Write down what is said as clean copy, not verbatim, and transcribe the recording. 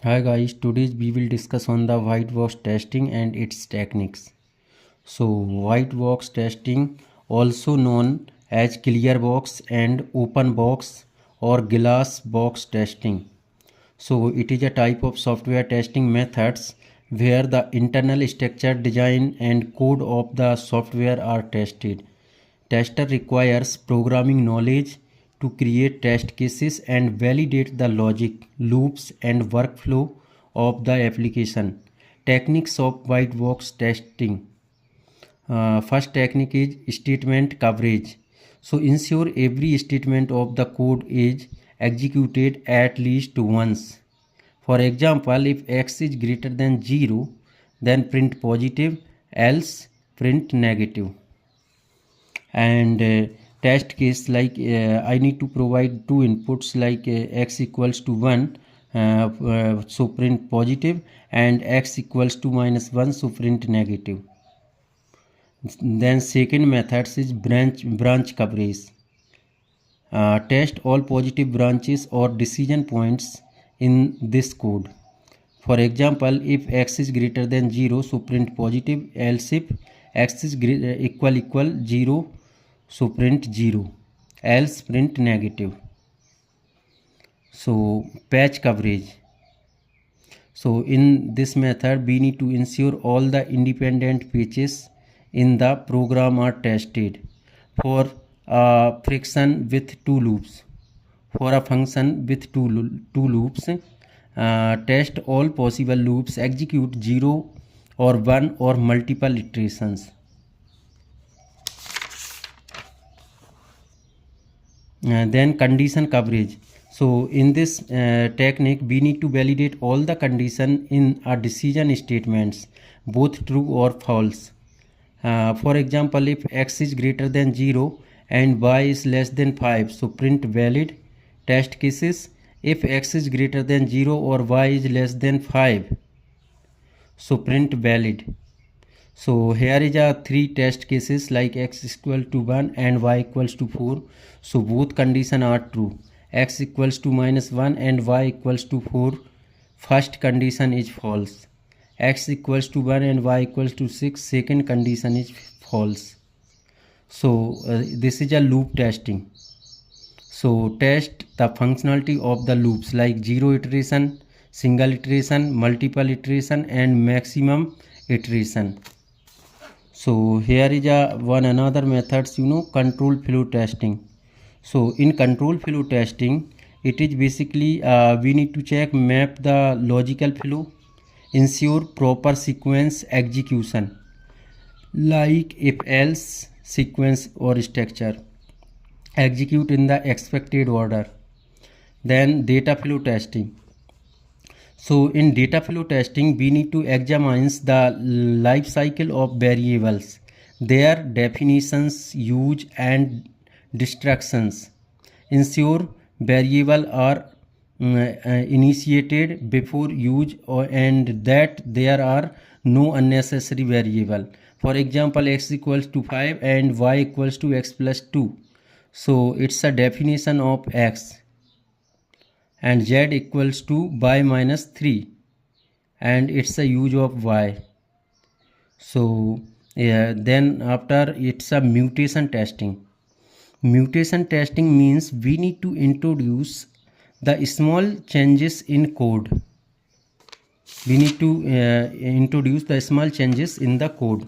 Hi guys, today we will discuss on the white box testing and its techniques. So white box testing, also known as clear box and open box or glass box testing. So it is a type of software testing methods where the internal structure, design and code of the software are tested. Tester requires programming knowledge to create test cases and validate the logic, loops and workflow of the application. Techniques of white box testing. First technique is statement coverage. So ensure every statement of the code is executed at least once. For example, if x is greater than 0, then print positive, else print negative. And test case like I need to provide two inputs like x equals to 1, so print positive, and x equals to -1, so print negative. Then second method is branch coverage. Test all positive branches or decision points in this code. For example, if x is greater than 0, so print positive, else if x is equal 0, so print 0, else print negative. So patch coverage. So in this method we need to ensure all the independent patches in the program are tested. For a function with two loops, test all possible loops, execute 0 or 1 or multiple iterations. Then condition coverage. So in this technique we need to validate all the condition in a decision statements, both true or false. For example, if x is greater than 0 and y is less than 5, so print valid. Test cases: if x is greater than 0 or y is less than 5, so print valid. So here is a three test cases like x is equal to 1 and y equals to 4. So both condition are true. X equals to -1 and y equals to 4. First condition is false. X equals to 1 and y equals to 6. Second condition is false. So this is a loop testing. So test the functionality of the loops like 0 iteration, single iteration, multiple iteration and maximum iteration. So here is another methods, control flow testing. So in control flow testing, it is basically we need to check map the logical flow, ensure proper sequence execution like if else sequence or structure, execute in the expected order. Then data flow testing. So in data flow testing, we need to examine the life cycle of variables, their definitions, use and distractions. Ensure variables are initiated before use and that there are no unnecessary variable. For example, x equals to 5 and y equals to x plus 2. So it's a definition of x. And z equals to y minus 3 and it's a use of y. So then after it's a mutation testing. Mutation testing means we need to introduce the small changes in code. We need to introduce the small changes in the code.